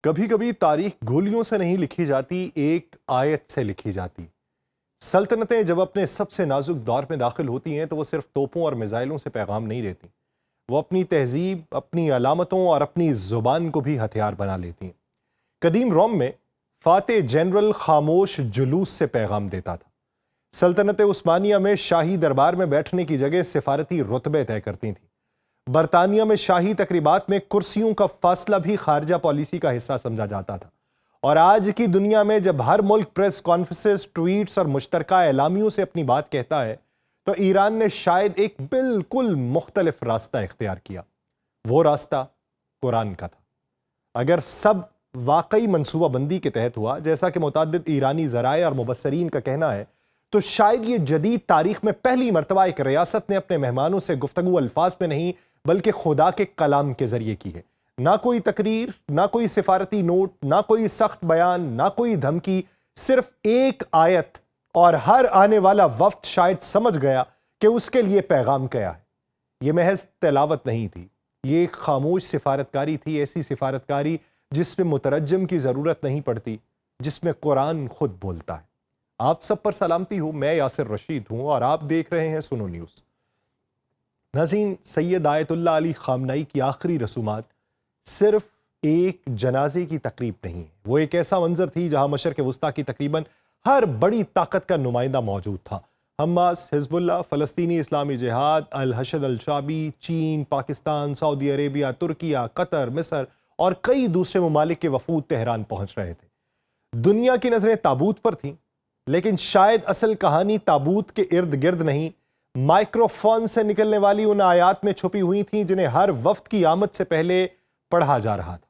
کبھی کبھی تاریخ گولیوں سے نہیں لکھی جاتی، ایک آیت سے لکھی جاتی۔ سلطنتیں جب اپنے سب سے نازک دور میں داخل ہوتی ہیں تو وہ صرف توپوں اور میزائلوں سے پیغام نہیں دیتی، وہ اپنی تہذیب، اپنی علامتوں اور اپنی زبان کو بھی ہتھیار بنا لیتی ہیں۔ قدیم روم میں فاتح جنرل خاموش جلوس سے پیغام دیتا تھا۔ سلطنت عثمانیہ میں شاہی دربار میں بیٹھنے کی جگہ سفارتی رتبے طے کرتی تھیں۔ برطانیہ میں شاہی تقریبات میں کرسیوں کا فاصلہ بھی خارجہ پالیسی کا حصہ سمجھا جاتا تھا، اور آج کی دنیا میں جب ہر ملک پریس کانفرنسز، ٹویٹس اور مشترکہ اعلامیوں سے اپنی بات کہتا ہے تو ایران نے شاید ایک بالکل مختلف راستہ اختیار کیا۔ وہ راستہ قرآن کا تھا۔ اگر سب واقعی منصوبہ بندی کے تحت ہوا، جیسا کہ متعدد ایرانی ذرائع اور مبصرین کا کہنا ہے، تو شاید یہ جدید تاریخ میں پہلی مرتبہ ایک ریاست نے اپنے مہمانوں سے گفتگو الفاظ میں نہیں بلکہ خدا کے کلام کے ذریعے کی ہے۔ نہ کوئی تقریر، نہ کوئی سفارتی نوٹ، نہ کوئی سخت بیان، نہ کوئی دھمکی، صرف ایک آیت، اور ہر آنے والا وفد شاید سمجھ گیا کہ اس کے لیے پیغام کیا ہے۔ یہ محض تلاوت نہیں تھی، یہ ایک خاموش سفارتکاری تھی، ایسی سفارتکاری جس میں مترجم کی ضرورت نہیں پڑتی، جس میں قرآن خود بولتا ہے۔ آپ سب پر سلامتی ہو، میں یاسر رشید ہوں اور آپ دیکھ رہے ہیں سنو نیوز۔ ناظرین، سید آیت اللہ علی خامنئی کی آخری رسومات صرف ایک جنازے کی تقریب نہیں ہے، وہ ایک ایسا منظر تھی جہاں مشرق وسطیٰ کی تقریباً ہر بڑی طاقت کا نمائندہ موجود تھا۔ حماس، حزب اللہ، فلسطینی اسلامی جہاد، الحشد الشعبی، چین، پاکستان، سعودی عربیہ، ترکیہ، قطر، مصر اور کئی دوسرے ممالک کے وفود تہران پہنچ رہے تھے۔ دنیا کی نظریں تابوت پر تھیں، لیکن شاید اصل کہانی تابوت کے ارد گرد نہیں، مائکرو فون سے نکلنے والی ان آیات میں چھپی ہوئی تھیں جنہیں ہر وفد کی آمد سے پہلے پڑھا جا رہا تھا۔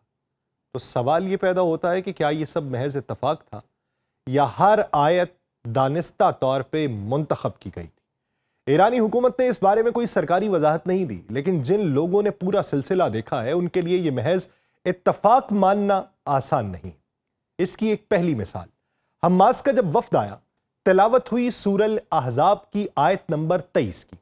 تو سوال یہ پیدا ہوتا ہے کہ کیا یہ سب محض اتفاق تھا یا ہر آیت دانستہ طور پہ منتخب کی گئی تھی؟ ایرانی حکومت نے اس بارے میں کوئی سرکاری وضاحت نہیں دی، لیکن جن لوگوں نے پورا سلسلہ دیکھا ہے ان کے لیے یہ محض اتفاق ماننا آسان نہیں۔ اس کی ایک پہلی مثال، حماس کا جب وفد آیا، تلاوت ہوئی سورہ الاحزاب کی آیت نمبر 23 کی،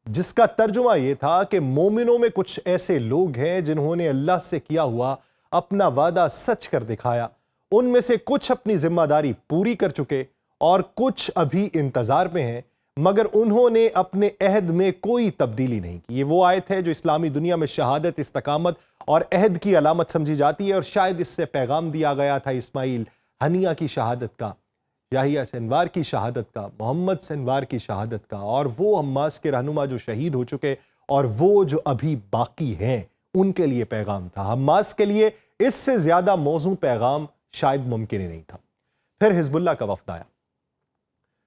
جس کا ترجمہ یہ تھا کہ مومنوں میں کچھ ایسے لوگ ہیں جنہوں نے اللہ سے کیا ہوا اپنا وعدہ سچ کر دکھایا، ان میں سے کچھ اپنی ذمہ داری پوری کر چکے اور کچھ ابھی انتظار میں ہیں، مگر انہوں نے اپنے عہد میں کوئی تبدیلی نہیں کی۔ یہ وہ آیت ہے جو اسلامی دنیا میں شہادت، استقامت اور عہد کی علامت سمجھی جاتی ہے، اور شاید اس سے پیغام دیا گیا تھا اسماعیل ہنیہ کی شہادت کا، یحییٰ سنوار کی شہادت کا، محمد سنوار کی شہادت کا، اور وہ حماس کے رہنما جو شہید ہو چکے اور وہ جو ابھی باقی ہیں، ان کے لیے پیغام تھا۔ حماس کے لیے اس سے زیادہ موزوں پیغام شاید ممکن ہی نہیں تھا۔ پھر حزب اللہ کا وفد آیا۔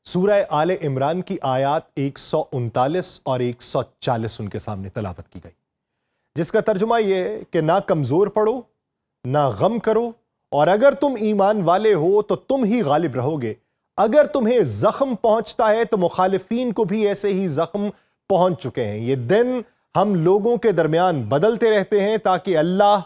سورہ آل عمران کی آیات 139 اور 140 ان کے سامنے تلاوت کی گئی، جس کا ترجمہ یہ ہے کہ نہ کمزور پڑو، نہ غم کرو، اور اگر تم ایمان والے ہو تو تم ہی غالب رہو گے۔ اگر تمہیں زخم پہنچتا ہے تو مخالفین کو بھی ایسے ہی زخم پہنچ چکے ہیں۔ یہ دن ہم لوگوں کے درمیان بدلتے رہتے ہیں تاکہ اللہ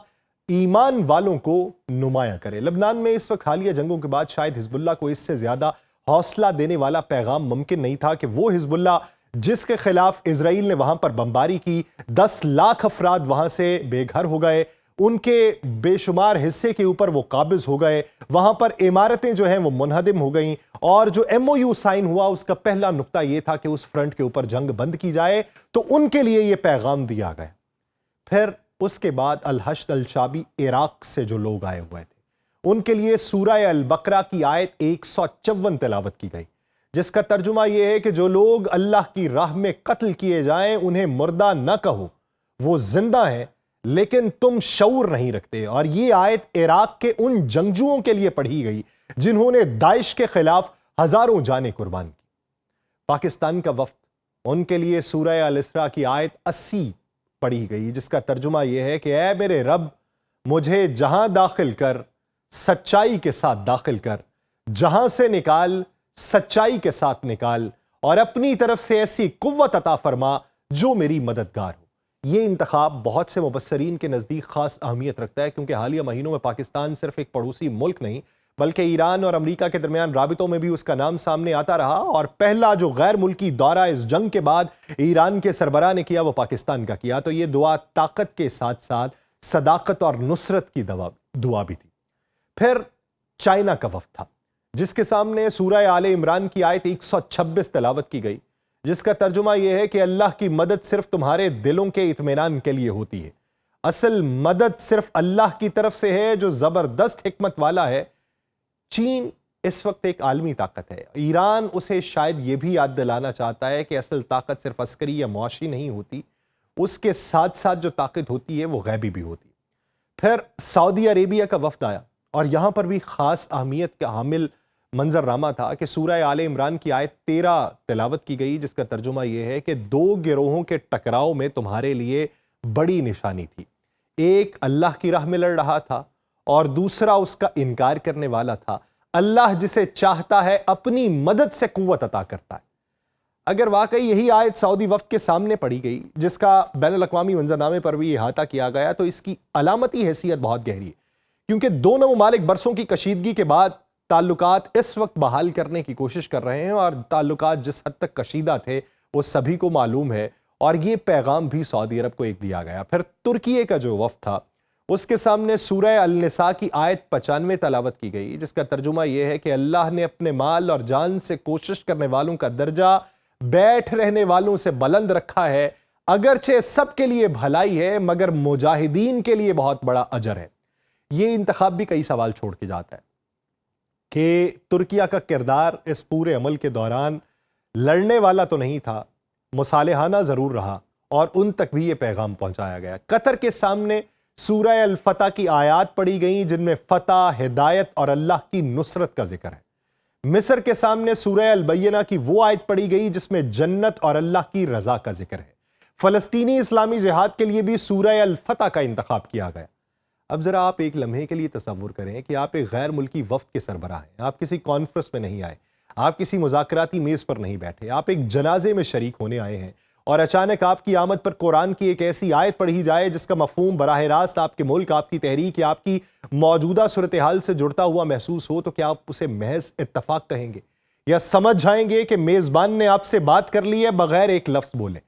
ایمان والوں کو نمایاں کرے۔ لبنان میں اس وقت حالیہ جنگوں کے بعد شاید حزب اللہ کو اس سے زیادہ حوصلہ دینے والا پیغام ممکن نہیں تھا کہ وہ حزب اللہ جس کے خلاف اسرائیل نے وہاں پر بمباری کی، 10 لاکھ افراد وہاں سے بے گھر ہو گئے، ان کے بے شمار حصے کے اوپر وہ قابض ہو گئے، وہاں پر عمارتیں جو ہیں وہ منہدم ہو گئیں، اور جو MOU سائن ہوا اس کا پہلا نقطہ یہ تھا کہ اس فرنٹ کے اوپر جنگ بند کی جائے، تو ان کے لیے یہ پیغام دیا گیا۔ پھر اس کے بعد الحشد الشعبی عراق سے جو لوگ آئے ہوئے تھے، ان کے لیے سورہ البقرہ کی آیت 154 تلاوت کی گئی، جس کا ترجمہ یہ ہے کہ جو لوگ اللہ کی راہ میں قتل کیے جائیں انہیں مردہ نہ کہو، وہ زندہ ہیں لیکن تم شعور نہیں رکھتے۔ اور یہ آیت عراق کے ان جنگجوؤں کے لیے پڑھی گئی جنہوں نے داعش کے خلاف ہزاروں جانیں قربان کی۔ پاکستان کا وفد، ان کے لیے سورہ الاسراء کی آیت 80 پڑھی گئی، جس کا ترجمہ یہ ہے کہ اے میرے رب، مجھے جہاں داخل کر سچائی کے ساتھ داخل کر، جہاں سے نکال سچائی کے ساتھ نکال، اور اپنی طرف سے ایسی قوت عطا فرما جو میری مددگار ہو۔ یہ انتخاب بہت سے مبصرین کے نزدیک خاص اہمیت رکھتا ہے، کیونکہ حالیہ مہینوں میں پاکستان صرف ایک پڑوسی ملک نہیں بلکہ ایران اور امریکہ کے درمیان رابطوں میں بھی اس کا نام سامنے آتا رہا، اور پہلا جو غیر ملکی دورہ اس جنگ کے بعد ایران کے سربراہ نے کیا وہ پاکستان کا کیا۔ تو یہ دعا طاقت کے ساتھ ساتھ صداقت اور نصرت کی دعا دعا بھی تھی۔ پھر چائنا کا وفد تھا جس کے سامنے سورہ آل عمران کی آیت 126 تلاوت کی گئی، جس کا ترجمہ یہ ہے کہ اللہ کی مدد صرف تمہارے دلوں کے اطمینان کے لیے ہوتی ہے، اصل مدد صرف اللہ کی طرف سے ہے جو زبردست حکمت والا ہے۔ چین اس وقت ایک عالمی طاقت ہے، ایران اسے شاید یہ بھی یاد دلانا چاہتا ہے کہ اصل طاقت صرف عسکری یا معاشی نہیں ہوتی، اس کے ساتھ ساتھ جو طاقت ہوتی ہے وہ غیبی بھی ہوتی ہے۔ پھر سعودی عربیہ کا وفد آیا اور یہاں پر بھی خاص اہمیت کا حامل منظرنامہ تھا کہ سورہ آل عمران کی آیت 13 تلاوت کی گئی، جس کا ترجمہ یہ ہے کہ دو گروہوں کے ٹکراؤ میں تمہارے لیے بڑی نشانی تھی، ایک اللہ کی راہ میں لڑ رہا تھا اور دوسرا اس کا انکار کرنے والا تھا۔ اللہ جسے چاہتا ہے اپنی مدد سے قوت عطا کرتا ہے۔ اگر واقعی یہی آیت سعودی وفد کے سامنے پڑھی گئی جس کا بین الاقوامی منظرنامے پر بھی احاطہ کیا گیا، تو اس کی علامتی حیثیت بہت گہری ہے، کیونکہ دونوں ممالک برسوں کی کشیدگی کے بعد تعلقات اس وقت بحال کرنے کی کوشش کر رہے ہیں، اور تعلقات جس حد تک کشیدہ تھے وہ سبھی کو معلوم ہے، اور یہ پیغام بھی سعودی عرب کو ایک دیا گیا۔ پھر ترکیے کا جو وفد تھا اس کے سامنے سورہ النساء کی آیت 95 تلاوت کی گئی، جس کا ترجمہ یہ ہے کہ اللہ نے اپنے مال اور جان سے کوشش کرنے والوں کا درجہ بیٹھ رہنے والوں سے بلند رکھا ہے، اگرچہ سب کے لیے بھلائی ہے مگر مجاہدین کے لیے بہت بڑا اجر ہے۔ یہ انتخاب بھی کئی سوال چھوڑ کے جاتا ہے کہ ترکیہ کا کردار اس پورے عمل کے دوران لڑنے والا تو نہیں تھا، مصالحانہ ضرور رہا، اور ان تک بھی یہ پیغام پہنچایا گیا۔ قطر کے سامنے سورہ الفتح کی آیات پڑھی گئیں جن میں فتح، ہدایت اور اللہ کی نصرت کا ذکر ہے۔ مصر کے سامنے سورہ البینہ کی وہ آیت پڑھی گئی جس میں جنت اور اللہ کی رضا کا ذکر ہے۔ فلسطینی اسلامی جہاد کے لیے بھی سورہ الفتح کا انتخاب کیا گیا۔ اب ذرا آپ ایک لمحے کے لیے تصور کریں کہ آپ ایک غیر ملکی وفد کے سربراہ ہیں، آپ کسی کانفرنس میں نہیں آئے، آپ کسی مذاکراتی میز پر نہیں بیٹھے، آپ ایک جنازے میں شریک ہونے آئے ہیں، اور اچانک آپ کی آمد پر قرآن کی ایک ایسی آیت پڑھی جائے جس کا مفہوم براہ راست آپ کے ملک، آپ کی تحریک یا آپ کی موجودہ صورتحال سے جڑتا ہوا محسوس ہو، تو کیا آپ اسے محض اتفاق کہیں گے یا سمجھ جائیں گے کہ میزبان نے آپ سے بات کر لی ہے بغیر ایک لفظ بولے؟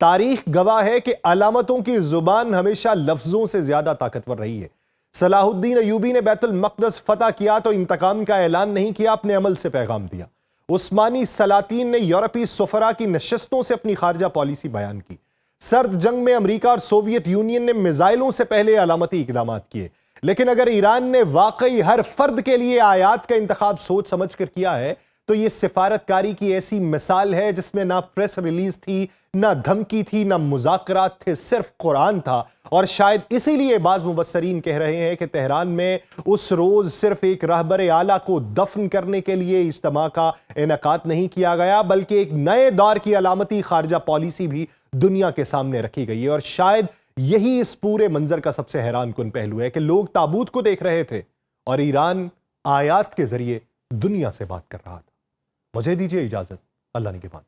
تاریخ گواہ ہے کہ علامتوں کی زبان ہمیشہ لفظوں سے زیادہ طاقتور رہی ہے۔ صلاح الدین ایوبی نے بیت المقدس فتح کیا تو انتقام کا اعلان نہیں کیا، اپنے عمل سے پیغام دیا۔ عثمانی سلاطین نے یورپی سفراء کی نشستوں سے اپنی خارجہ پالیسی بیان کی۔ سرد جنگ میں امریکہ اور سوویت یونین نے میزائلوں سے پہلے علامتی اقدامات کیے، لیکن اگر ایران نے واقعی ہر فرد کے لیے آیات کا انتخاب سوچ سمجھ کر کیا ہے تو یہ سفارت کاری کی ایسی مثال ہے جس میں نہ پریس ریلیز تھی، نہ دھمکی تھی، نہ مذاکرات تھے، صرف قرآن تھا۔ اور شاید اسی لیے بعض مبصرین کہہ رہے ہیں کہ تہران میں اس روز صرف ایک رہبر اعلیٰ کو دفن کرنے کے لیے اجتماع کا انعقاد نہیں کیا گیا، بلکہ ایک نئے دور کی علامتی خارجہ پالیسی بھی دنیا کے سامنے رکھی گئی ہے۔ اور شاید یہی اس پورے منظر کا سب سے حیران کن پہلو ہے کہ لوگ تابوت کو دیکھ رہے تھے اور ایران آیات کے ذریعے دنیا سے بات کر رہا تھا۔ مجھے دیجیے اجازت، اللہ نگہبان۔